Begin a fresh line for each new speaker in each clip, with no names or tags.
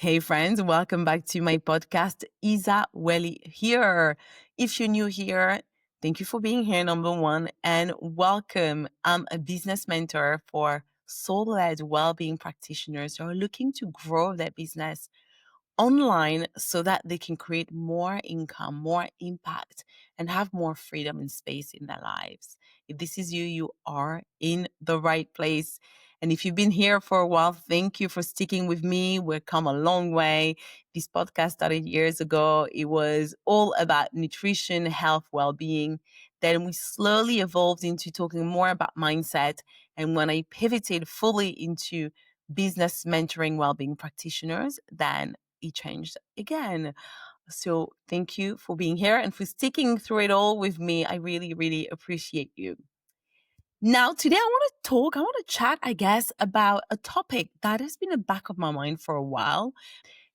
Hey friends, welcome back to my podcast, Isa-Welly here. If you're new here, thank you for being here, number one, and welcome. I'm a business mentor for soul-led well-being practitioners who are looking to grow their business online so that they can create more income, more impact, and have more freedom and space in their lives. If this is you, you are in the right place. And if you've been here for a while, thank you for sticking with me. We've come a long way. This podcast started years ago. It was all about nutrition, health, well-being. Then we slowly evolved into talking more about mindset. And when I pivoted fully into business mentoring well-being practitioners, then it changed again. So thank you for being here and for sticking through it all with me. I really, really appreciate you. Now, today I want to chat, I guess, about a topic that has been in the back of my mind for a while.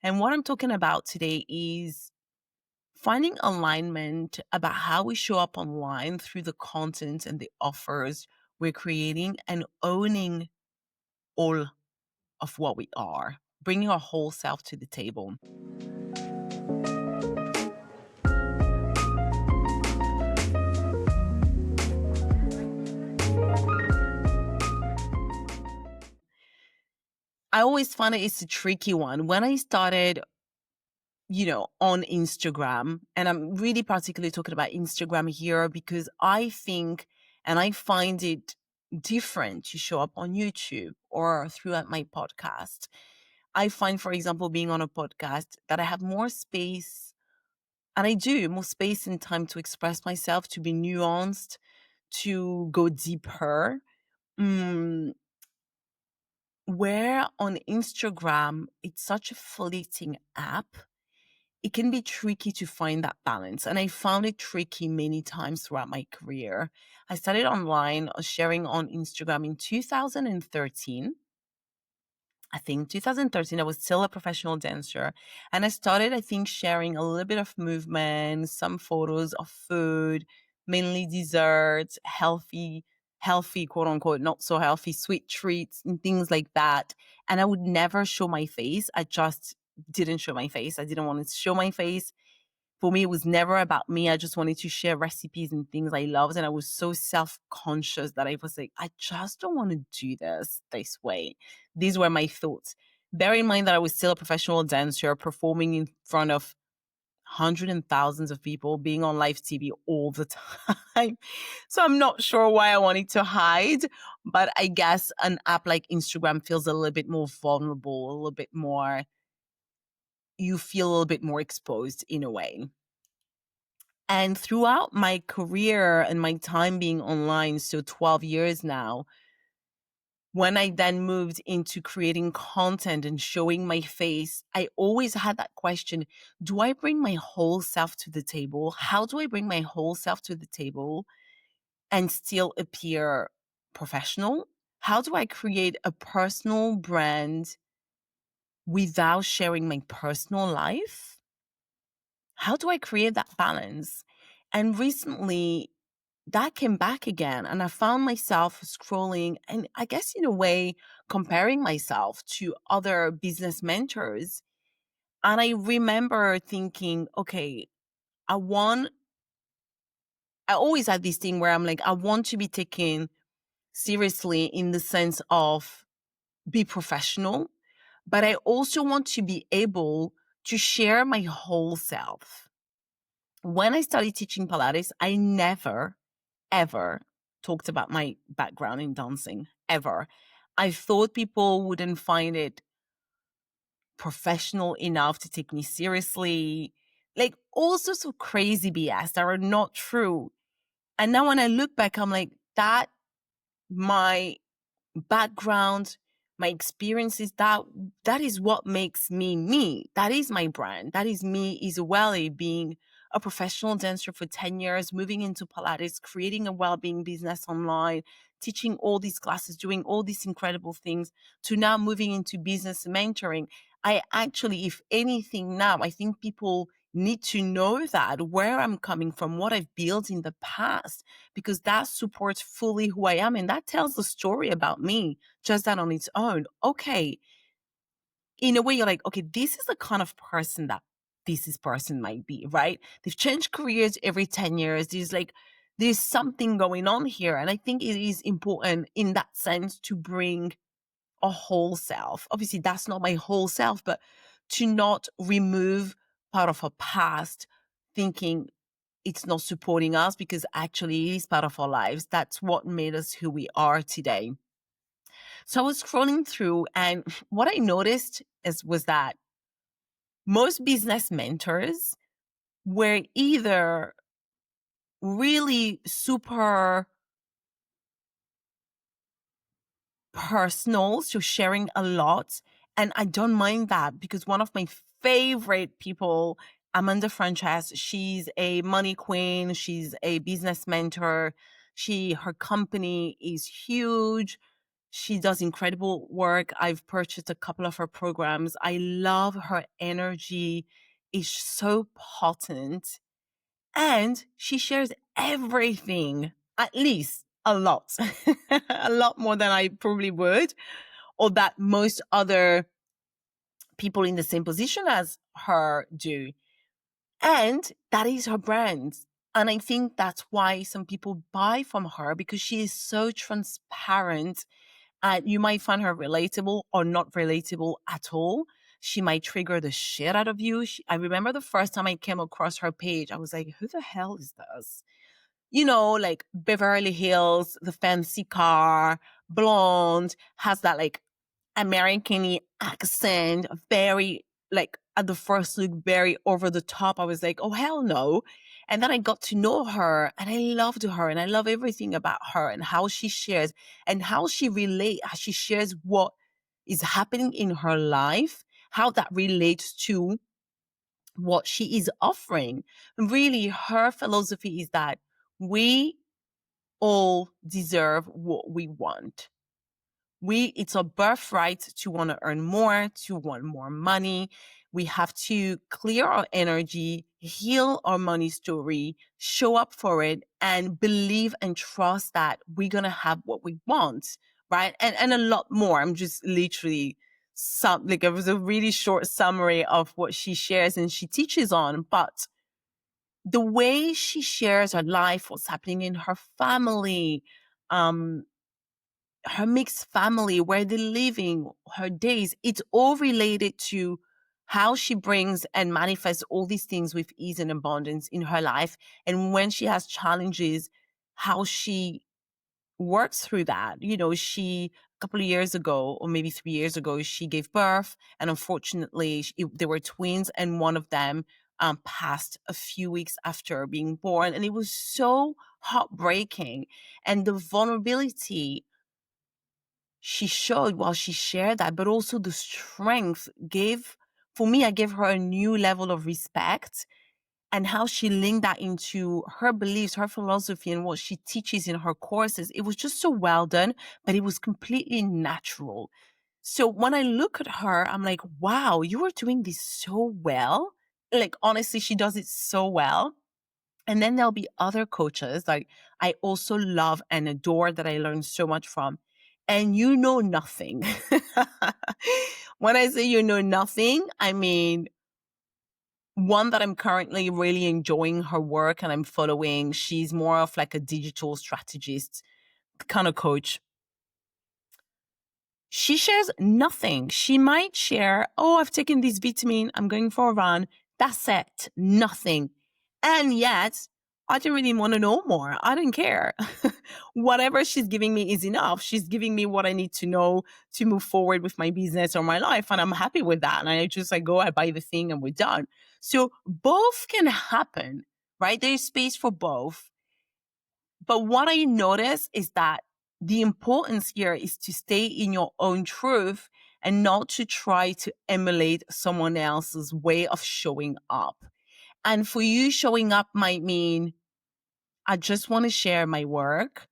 And what I'm talking about today is finding alignment about how we show up online through the content and the offers we're creating and owning all of what we are, bringing our whole self to the table. I always find it's a tricky one. When I started, on Instagram, and I'm really particularly talking about Instagram here because I think and I find it different to show up on YouTube or throughout my podcast. I find, for example, being on a podcast that I have more space, and I do more space and time to express myself, to be nuanced, to go deeper. Mm, where on Instagram, it's such a fleeting app, it can be tricky to find that balance. And I found it tricky many times throughout my career. I started online sharing on Instagram in 2013. I think 2013, I was still a professional dancer. And I started, I think, sharing a little bit of movement, some photos of food, mainly desserts, healthy, quote unquote, not so healthy, sweet treats and things like that. And I would never show my face. I just didn't show my face. I didn't want to show my face. For me, it was never about me. I just wanted to share recipes and things I loved. And I was so self-conscious that I was like, I just don't want to do this way. These were my thoughts. Bear in mind that I was still a professional dancer performing in front of hundreds and thousands of people, being on live TV all the time. So I'm not sure why I wanted to hide, but I guess an app like Instagram feels a little bit more vulnerable, a little bit more, you feel a little bit more exposed in a way. And throughout my career and my time being online, so 12 years now, when I then moved into creating content and showing my face, I always had that question, do I bring my whole self to the table? How do I bring my whole self to the table and still appear professional? How do I create a personal brand without sharing my personal life? How do I create that balance? And recently, that came back again. And I found myself scrolling and I guess in a way comparing myself to other business mentors. And I remember thinking, okay, I want, I always had this thing where I'm like, I want to be taken seriously in the sense of be professional, but I also want to be able to share my whole self. When I started teaching Pilates, I never ever talked about my background in dancing, ever. I thought people wouldn't find it professional enough to take me seriously. Like all sorts of crazy BS that are not true. And now when I look back, I'm like, that my background, my experiences, that is what makes me me. That is my brand. That is me, Isa-Welly, being a professional dancer for 10 years, moving into Pilates, creating a well-being business online, teaching all these classes, doing all these incredible things, to now moving into business mentoring. I actually, if anything now, I think people need to know that where I'm coming from, what I've built in the past, because that supports fully who I am. And that tells the story about me, just that on its own. Okay, in a way, you're like, okay, this is the kind of person that this person might be, right? They've changed careers every 10 years. There's something going on here. And I think it is important in that sense to bring a whole self. Obviously, that's not my whole self, but to not remove part of our past thinking it's not supporting us, because actually it is part of our lives. That's what made us who we are today. So I was scrolling through, and what I noticed was that most business mentors were either really super personal, so sharing a lot. And I don't mind that, because one of my favorite people, Amanda Frances, she's a money queen. She's a business mentor. Her company is huge. She does incredible work. I've purchased a couple of her programs. I love her energy. It's so potent. And she shares everything, at least a lot, a lot more than I probably would, or that most other people in the same position as her do. And that is her brand. And I think that's why some people buy from her, because she is so transparent. You might find her relatable or not relatable at all. She might trigger the shit out of you. I remember the first time I came across her page, I was like, who the hell is this? Like Beverly Hills, the fancy car, blonde, has that like American accent, very like at the first look, very over the top. I was like, oh, hell no. And then I got to know her, and I loved her, and I love everything about her and how she shares and how she shares what is happening in her life, how that relates to what she is offering. Really, her philosophy is that we all deserve what we want. It's a birthright to want to earn more, to want more money. We have to clear our energy, heal our money story, show up for it, and believe and trust that we're going to have what we want, right? And a lot more. I'm just literally it was a really short summary of what she shares and she teaches on, but the way she shares her life, what's happening in her family, her mixed family, where they're living, her days, it's all related to how she brings and manifests all these things with ease and abundance in her life. And when she has challenges, how she works through that. A couple of years ago, or maybe 3 years ago, she gave birth, and unfortunately they were twins, and one of them passed a few weeks after being born. And it was so heartbreaking. And the vulnerability she showed while she shared that, but also the strength I gave her a new level of respect, and how she linked that into her beliefs, her philosophy, and what she teaches in her courses. It was just so well done, but it was completely natural. So when I look at her, I'm like, wow, you are doing this so well. Like, honestly, she does it so well. And then there'll be other coaches like I also love and adore, that I learned so much from. And you know nothing. When I say you know nothing, I mean one that I'm currently really enjoying her work and I'm following. She's more of like a digital strategist kind of coach. She shares nothing. She might share, oh, I've taken this vitamin, I'm going for a run. That's it. Nothing. And yet, I don't really want to know more. I don't care. Whatever she's giving me is enough. She's giving me what I need to know to move forward with my business or my life. And I'm happy with that. And I buy the thing and we're done. So both can happen, right? There's space for both. But what I notice is that the importance here is to stay in your own truth and not to try to emulate someone else's way of showing up. And for you, showing up might mean, I just want to share my work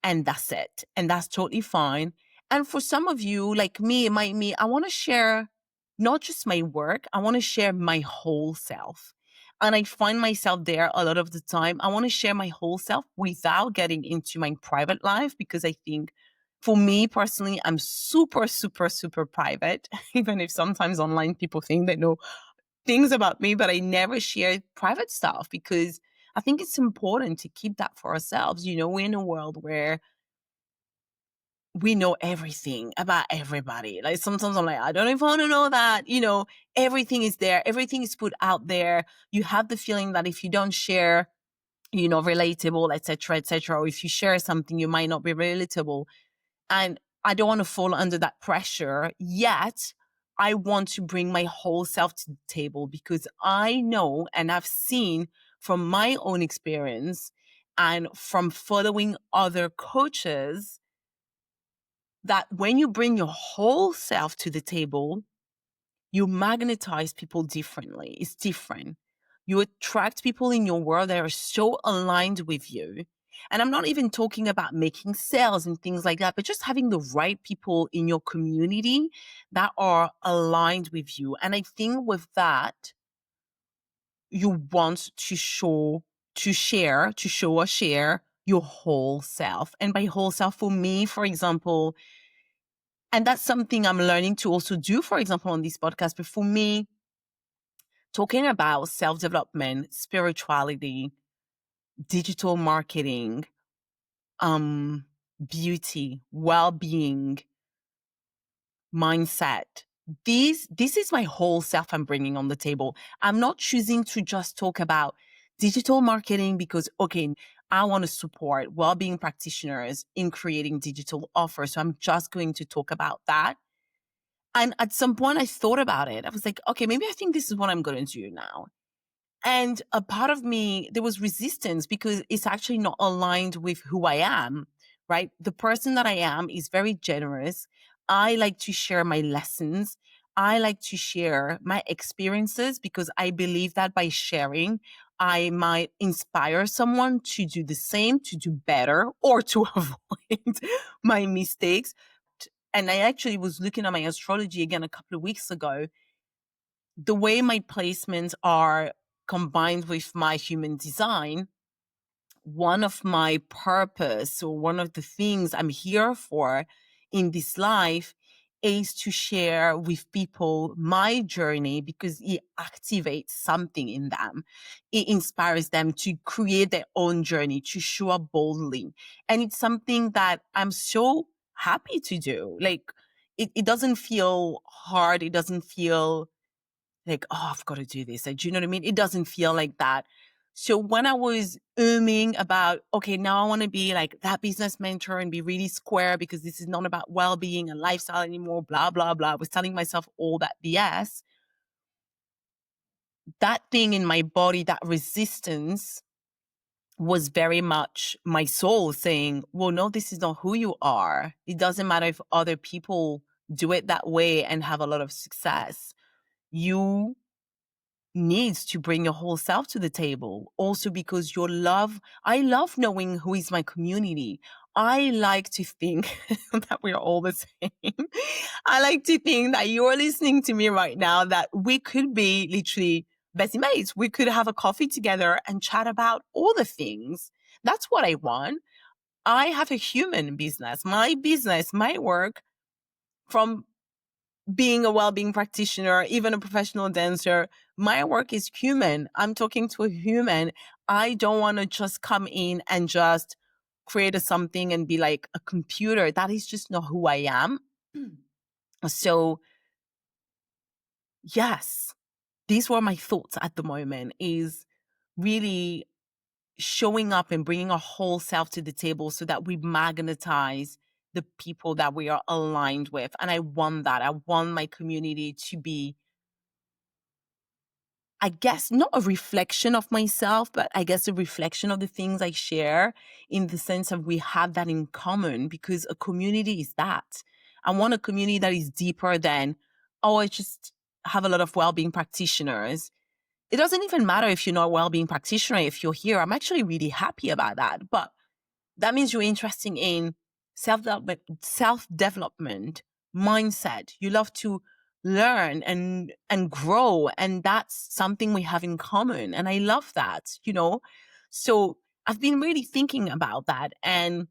and that's it. And that's totally fine. And for some of you, like me, it might mean I want to share not just my work, I want to share my whole self. And I find myself there a lot of the time. I want to share my whole self without getting into my private life, because I think For me personally, I'm super, super, super private, even if sometimes online people think they know things about me, but I never share private stuff because I think it's important to keep that for ourselves. We're in a world where we know everything about everybody. Like sometimes I'm like, I don't even want to know that. Everything is there, everything is put out there. You have the feeling that if you don't share, relatable, etc., or if you share something, you might not be relatable. And I don't want to fall under that pressure, yet I want to bring my whole self to the table because I know and I've seen from my own experience and from following other coaches that when you bring your whole self to the table, you magnetize people differently. It's different. You attract people in your world that are so aligned with you. And I'm not even talking about making sales and things like that, but just having the right people in your community that are aligned with you. And I think with that, you want to show or share your whole self. And by whole self, for me, for example, and that's something I'm learning to also do, for example, on this podcast. But for me, talking about self-development, spirituality, digital marketing, beauty, well-being, mindset. This is my whole self I'm bringing on the table. I'm not choosing to just talk about digital marketing because, okay, I want to support well-being practitioners in creating digital offers. So I'm just going to talk about that. And at some point I thought about it. I was like, okay, maybe I think this is what I'm going to do now. And a part of me, there was resistance because it's actually not aligned with who I am, right? The person that I am is very generous. I like to share my lessons. I like to share my experiences because I believe that by sharing, I might inspire someone to do the same, to do better, or to avoid my mistakes. And I actually was looking at my astrology again a couple of weeks ago. The way my placements are combined with my human design, one of my purpose or one of the things I'm here for in this life is to share with people my journey because it activates something in them. It inspires them to create their own journey, to show up boldly. And it's something that I'm so happy to do. Like it doesn't feel hard. It doesn't feel like, oh, I've got to do this. Like, do you know what I mean? It doesn't feel like that. So when I was about, okay, now I want to be like that business mentor and be really square because this is not about well-being and lifestyle anymore, blah, blah, blah. I was telling myself all that BS. That thing in my body, that resistance was very much my soul saying, well, no, this is not who you are. It doesn't matter if other people do it that way and have a lot of success. You needs to bring your whole self to the table. Also because I love knowing who is my community. I like to think that we're all the same. I like to think that you're listening to me right now, that we could be literally best mates. We could have a coffee together and chat about all the things. That's what I want. I have a human business. My business, my work, from being a well-being practitioner, even a professional dancer, my work is human. I'm talking to a human. I don't want to just come in and just create something and be like a computer. That is just not who I am. So yes, these were my thoughts at the moment, is really showing up and bringing our whole self to the table so that we magnetize the people that we are aligned with. And I want that. I want my community to be, I guess, not a reflection of myself, but I guess a reflection of the things I share, in the sense of we have that in common, because a community is that. I want a community that is deeper than, oh, I just have a lot of well-being practitioners. It doesn't even matter if you're not a well-being practitioner. If you're here, I'm actually really happy about that. But that means you're interested in self-development, mindset. You love to learn and grow. And that's something we have in common. And I love that. So I've been really thinking about that. And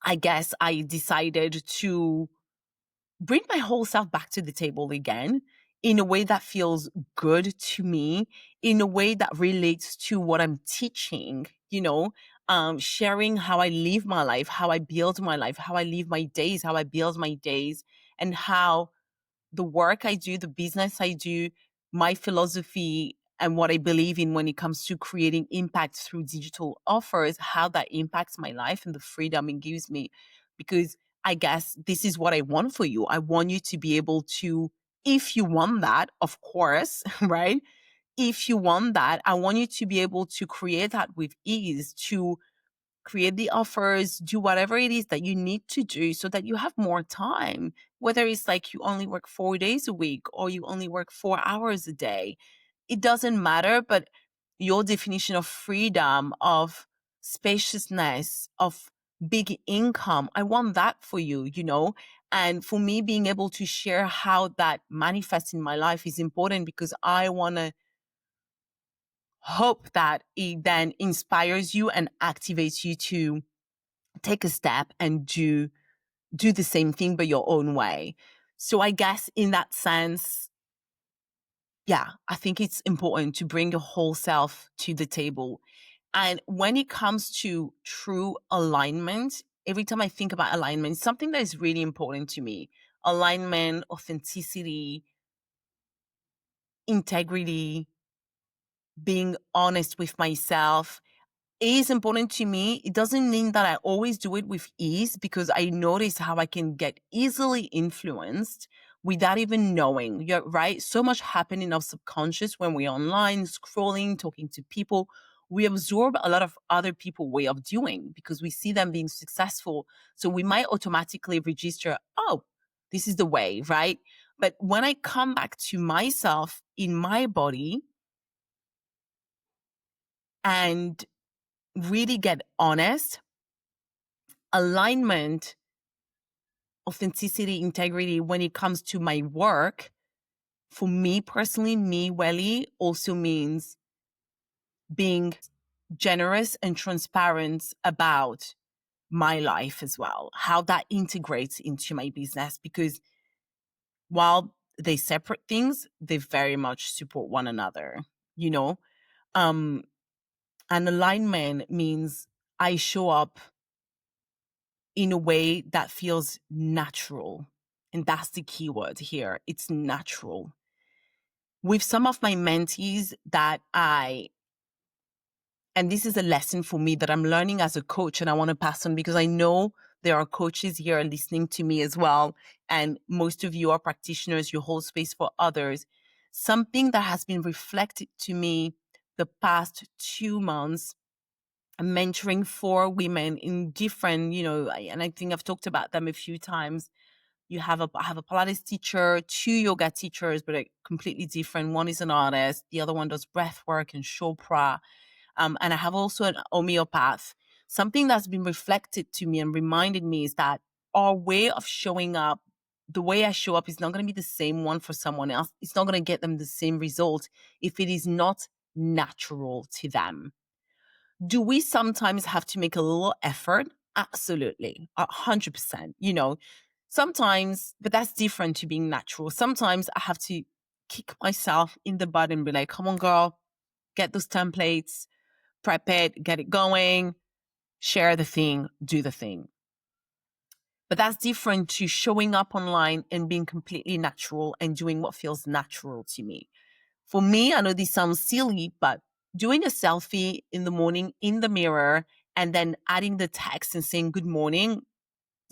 I guess I decided to bring my whole self back to the table again in a way that feels good to me, in a way that relates to what I'm teaching, sharing how I live my life, how I build my life, how I live my days, how I build my days, and how the work I do, the business I do, my philosophy and what I believe in when it comes to creating impact through digital offers, how that impacts my life and the freedom it gives me. Because I guess this is what I want for you. I want you to be able to, if you want that, of course, right? If you want that, I want you to be able to create that with ease, to create the offers, do whatever it is that you need to do so that you have more time. Whether it's like you only work 4 days a week or you only work 4 hours a day, it doesn't matter. But your definition of freedom, of spaciousness, of big income, I want that for you. And for me, being able to share how that manifests in my life is important because I want to hope that it then inspires you and activates you to take a step and do the same thing but your own way. So I guess in that sense, yeah, I think it's important to bring your whole self to the table. And when it comes to true alignment, every time I think about alignment, something that is really important to me: alignment, authenticity, integrity, being honest with myself is important to me. It doesn't mean that I always do it with ease because I notice how I can get easily influenced without even knowing. You're right. So much happening in our subconscious when we're online, scrolling, talking to people. We absorb a lot of other people's way of doing because we see them being successful. So we might automatically register, oh, this is the way, right? But when I come back to myself in my body and really get honest, alignment, authenticity, integrity when it comes to my work, for me personally, me, Welly, also means being generous and transparent about my life as well, how that integrates into my business. Because while they separate things, they very much support one another, you know? Um, and alignment means I show up in a way that feels natural. And that's the key word here. It's natural. With some of my mentees and this is a lesson for me that I'm learning as a coach and I want to pass on because I know there are coaches here listening to me as well. And most of you are practitioners, you hold space for others. Something that has been reflected to me the past 2 months, mentoring 4 women in different, and I think I've talked about them a few times. I have a Pilates teacher, 2 yoga teachers, but like completely different. One is an artist, the other one does breath work and Chopra. And I have also an homeopath. Something that's been reflected to me and reminded me is that our way of showing up, the way I show up is not going to be the same one for someone else. It's not going to get them the same result if it is not natural to them. Do we sometimes have to make a little effort? Absolutely. 100%. Sometimes, but that's different to being natural. Sometimes I have to kick myself in the butt and be like, come on, girl, get those templates, prep it, get it going, share the thing, do the thing. But that's different to showing up online and being completely natural and doing what feels natural to me. For me, I know this sounds silly, but doing a selfie in the morning in the mirror and then adding the text and saying good morning,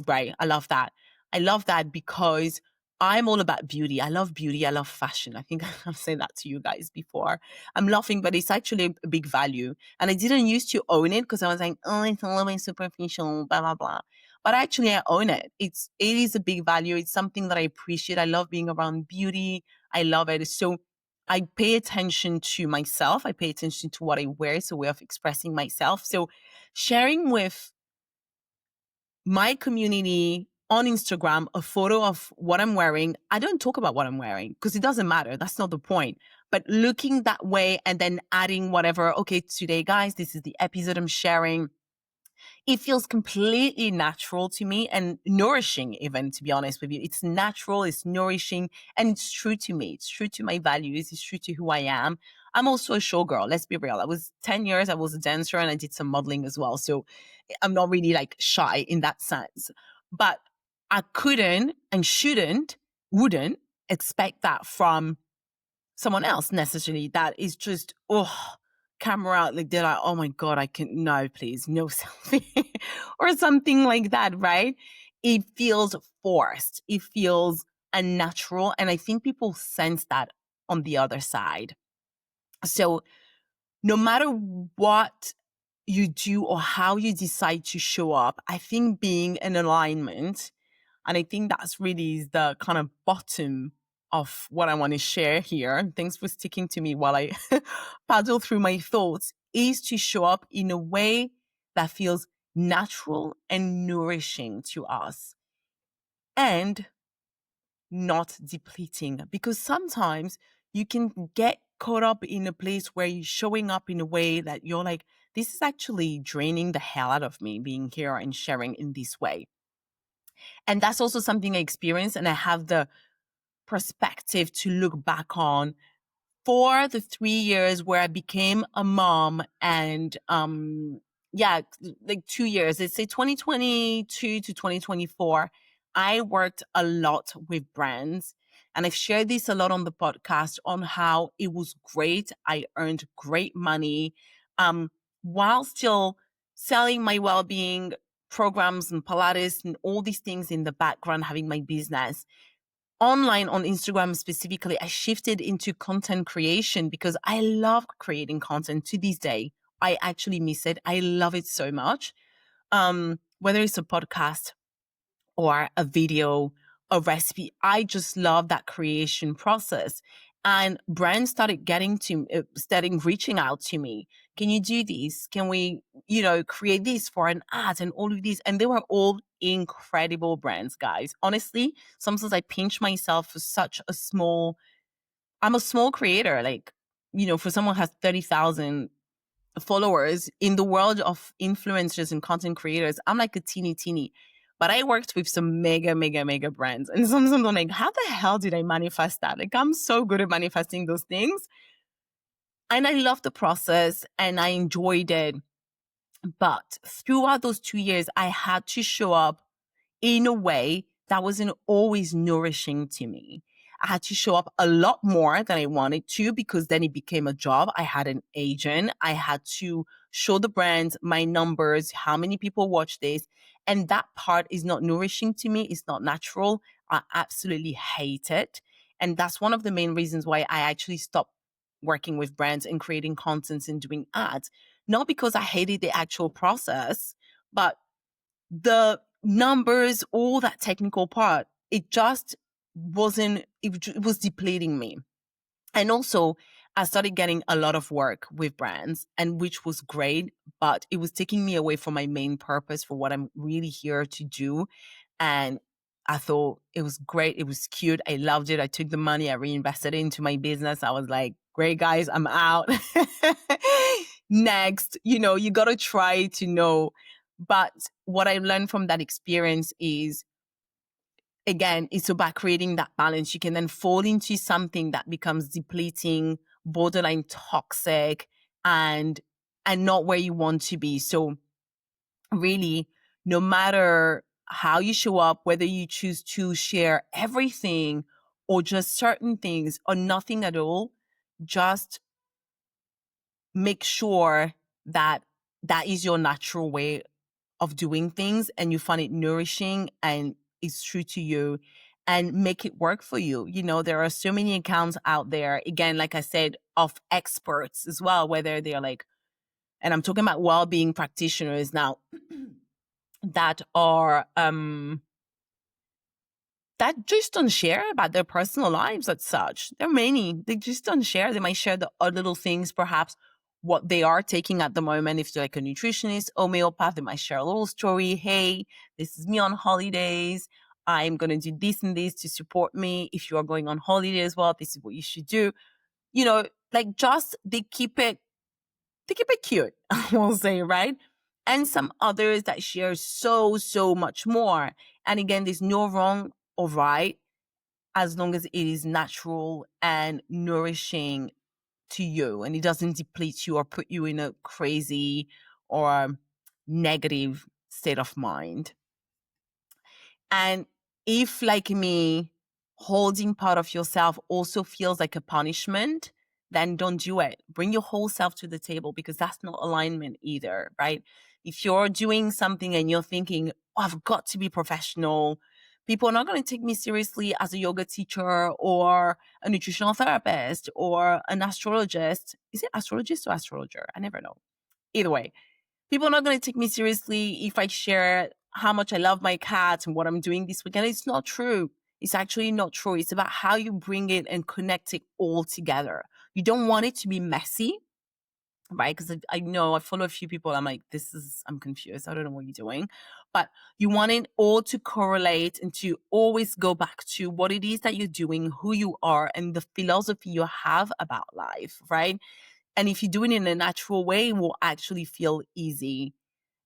right? I love that. I love that because I'm all about beauty. I love beauty. I love fashion. I think I've said that to you guys before. I'm laughing, but it's actually a big value. And I didn't used to own it because I was like, oh, it's a little bit superficial, blah, blah, blah. But actually I own it. It is a big value. It's something that I appreciate. I love being around beauty. I love it. So I pay attention to myself. I pay attention to what I wear. It's a way of expressing myself. So sharing with my community on Instagram a photo of what I'm wearing. I don't talk about what I'm wearing because it doesn't matter. That's not the point. But looking that way and then adding whatever, okay, today, guys, this is the episode I'm sharing. It feels completely natural to me and nourishing, even, to be honest with you. It's natural, it's nourishing, and it's true to me. It's true to my values. It's true to who I am. I'm also a showgirl. Let's be real. I was 10 years, I was a dancer, and I did some modeling as well. So I'm not really like shy in that sense. But I couldn't and wouldn't expect that from someone else necessarily. That is just, camera out, like they're like, oh my God, I can, no, please, no selfie or something like that, right? It feels forced. It feels unnatural. And I think people sense that on the other side. So no matter what you do or how you decide to show up, I think being in alignment, and I think that's really the kind of bottom of what I want to share here. Thanks for sticking to me while I paddle through my thoughts, is to show up in a way that feels natural and nourishing to us and not depleting. Because sometimes you can get caught up in a place where you're showing up in a way that you're like, this is actually draining the hell out of me being here and sharing in this way. And that's also something I experienced, and I have the perspective to look back on for the 3 years where I became a mom. And yeah, like 2 years, let's say 2022 to 2024, I worked a lot with brands. And I've shared this a lot on the podcast on how it was great. I earned great money while still selling my well-being programs and Pilates and all these things in the background, having my business. Online on Instagram specifically, I shifted into content creation because I love creating content to this day. I actually miss it. I love it so much. Whether it's a podcast or a video, a recipe, I just love that creation process. And brands started reaching out to me. Can you do this? Can we, create this for an ad and all of these? And they were all incredible brands, guys. Honestly, sometimes I pinch myself for I'm a small creator. Like, for someone who has 30,000 followers in the world of influencers and content creators, I'm like a teeny. But I worked with some mega, mega, mega brands. And sometimes I'm like, how the hell did I manifest that? Like, I'm so good at manifesting those things. And I love the process and I enjoyed it. But throughout those 2 years, I had to show up in a way that wasn't always nourishing to me. I had to show up a lot more than I wanted to because then it became a job. I had an agent. I had to show the brands my numbers, how many people watch this. And that part is not nourishing to me. It's not natural. I absolutely hate it. And that's one of the main reasons why I actually stopped working with brands and creating contents and doing ads. Not because I hated the actual process, but the numbers, all that technical part, it just wasn't, it was depleting me. And also, I started getting a lot of work with brands, and which was great, but it was taking me away from my main purpose for what I'm really here to do. And I thought it was great. It was cute. I loved it. I took the money, I reinvested it into my business. I was like, great, guys, I'm out. Next, you got to try to know. But what I learned from that experience is, again, it's about creating that balance. You can then fall into something that becomes depleting, borderline toxic, and not where you want to be. So really, no matter how you show up, whether you choose to share everything or just certain things or nothing at all, just make sure that that is your natural way of doing things and you find it nourishing and it's true to you, and make it work for you. There are so many accounts out there, again, like I said, of experts as well, whether they're like, and I'm talking about well-being practitioners now, that are that just don't share about their personal lives as such. There are many. They just don't share. They might share the odd little things, perhaps what they are taking at the moment. If they're like a nutritionist, homeopath, they might share a little story. Hey, this is me on holidays. I'm going to do this and this to support me. If you are going on holiday as well, this is what you should do. Like just they keep it cute, I will say, right? and some others that share so much more. And again, there's no wrong or right as long as it is natural and nourishing to you and it doesn't deplete you or put you in a crazy or negative state of mind. And if, like me, holding part of yourself also feels like a punishment, then don't do it. Bring your whole self to the table, because that's not alignment either, right? If you're doing something and you're thinking, oh, I've got to be professional, people are not going to take me seriously as a yoga teacher or a nutritional therapist or an astrologist. Is it astrologist or astrologer? I never know. Either way, people are not going to take me seriously if I share how much I love my cat and what I'm doing this weekend. It's not true. It's actually not true. It's about how you bring it and connect it all together. You don't want it to be messy, right? Because I know I follow a few people. I'm like, I'm confused. I don't know what you're doing. But you want it all to correlate and to always go back to what it is that you're doing, who you are, and the philosophy you have about life, right? And if you do it in a natural way, it will actually feel easy.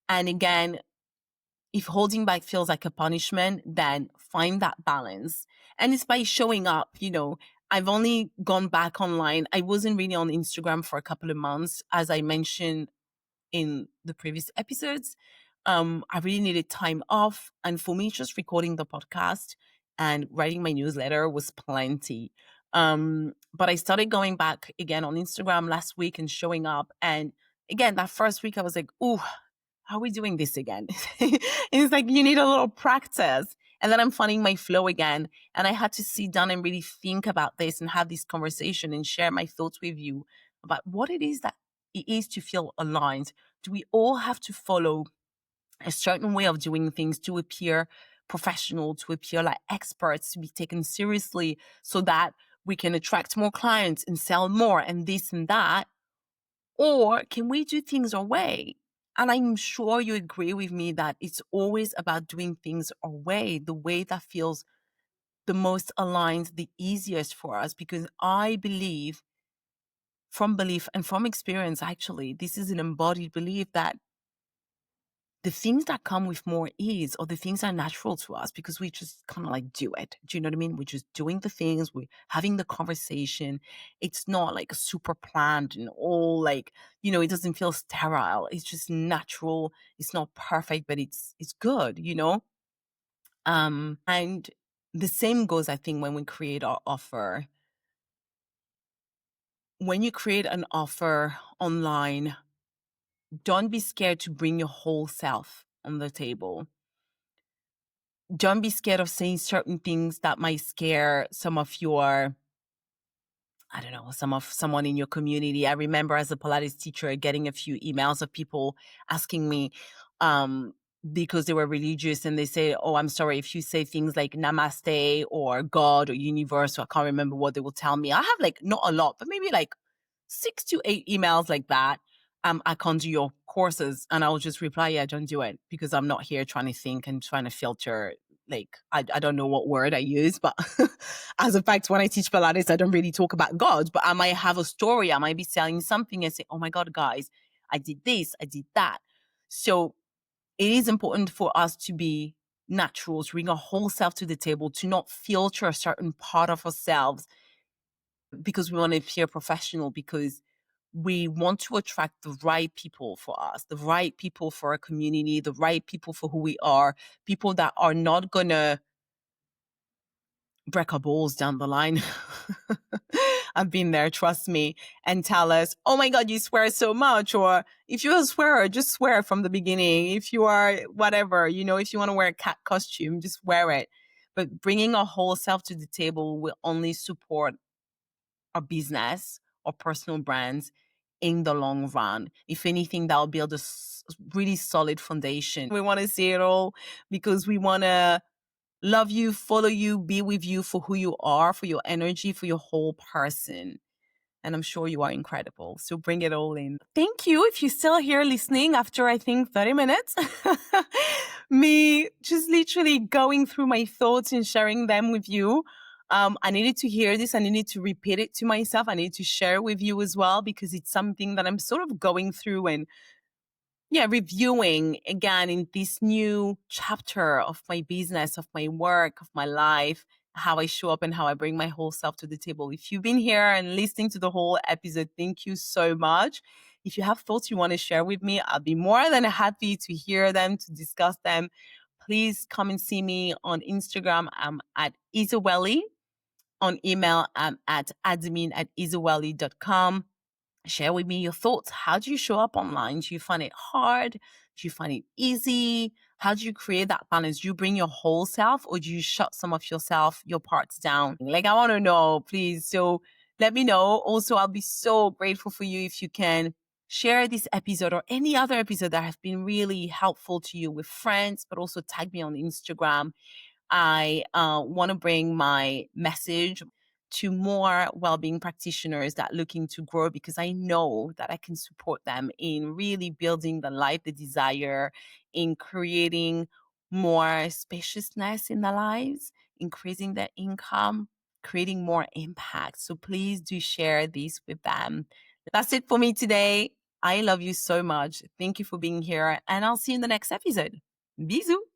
And again, if holding back feels like a punishment, then find that balance. And it's by showing up. I've only gone back online. I wasn't really on Instagram for a couple of months, as I mentioned in the previous episodes. I really needed time off. And for me, just recording the podcast and writing my newsletter was plenty. But I started going back again on Instagram last week and showing up. And again, that first week I was like, ooh, how are we doing this again? It's like you need a little practice. And then I'm finding my flow again. And I had to sit down and really think about this and have this conversation and share my thoughts with you about what it is that it is to feel aligned. Do we all have to follow a certain way of doing things to appear professional, to appear like experts, to be taken seriously so that we can attract more clients and sell more and this and that? Or can we do things our way? And I'm sure you agree with me that it's always about doing things our way, the way that feels the most aligned, the easiest for us. Because I believe, from belief and from experience, actually, this is an embodied belief that the things that come with more ease or the things that are natural to us because we just kind of like do it. Do you know what I mean? We're just doing the things, we're having the conversation. It's not like super planned and all like, it doesn't feel sterile. It's just natural. It's not perfect, but it's good. And the same goes, I think, when we create our offer. When you create an offer online, don't be scared to bring your whole self on the table. Don't be scared of saying certain things that might scare some of your, I don't know, someone in your community. I remember as a Pilates teacher getting a few emails of people asking me, because they were religious and they say, oh, I'm sorry if you say things like namaste or God or universe, or I can't remember what they will tell me. I have like not a lot, but maybe like 6 to 8 emails like that. I can't do your courses. And I'll just reply, yeah, don't do it, because I'm not here trying to think and trying to filter. Like, I don't know what word I use, but as a fact, when I teach Pilates, I don't really talk about God, but I might have a story. I might be selling something and say, oh my God, guys, I did this, I did that. So it is important for us to be natural, to bring our whole self to the table, to not filter a certain part of ourselves because we want to appear professional, because we want to attract the right people for us, the right people for our community, the right people for who we are, people that are not going to break our balls down the line. I've been there, trust me, and tell us, oh my God, you swear so much. Or if you're a swearer, just swear from the beginning. If you are whatever, if you want to wear a cat costume, just wear it. But bringing our whole self to the table will only support our business or personal brands in the long run. If anything, that'll build a really solid foundation. We want to see it all because we want to love you, follow you, be with you for who you are, for your energy, for your whole person. And I'm sure you are incredible. So bring it all in. Thank you if you're still here listening after, I think, 30 minutes. Me just literally going through my thoughts and sharing them with you. I needed to hear this. I needed to repeat it to myself. I needed to share it with you as well, because it's something that I'm sort of going through and reviewing again in this new chapter of my business, of my work, of my life, how I show up and how I bring my whole self to the table. If you've been here and listening to the whole episode, thank you so much. If you have thoughts you want to share with me, I'll be more than happy to hear them, to discuss them. Please come and see me on Instagram. I'm at Isa-Welly. On email, I'm at admin@isawelly.com. Share with me your thoughts. How do you show up online? Do you find it hard? Do you find it easy? How do you create that balance? Do you bring your whole self, or do you shut some of yourself, your parts down? Like, I want to know, please. So let me know. Also, I'll be so grateful for you if you can share this episode or any other episode that has been really helpful to you with friends, but also tag me on Instagram. I want to bring my message to more well-being practitioners that are looking to grow, because I know that I can support them in really building the life they desire, in creating more spaciousness in their lives, increasing their income, creating more impact. So please do share this with them. That's it for me today. I love you so much. Thank you for being here, and I'll see you in the next episode. Bisous.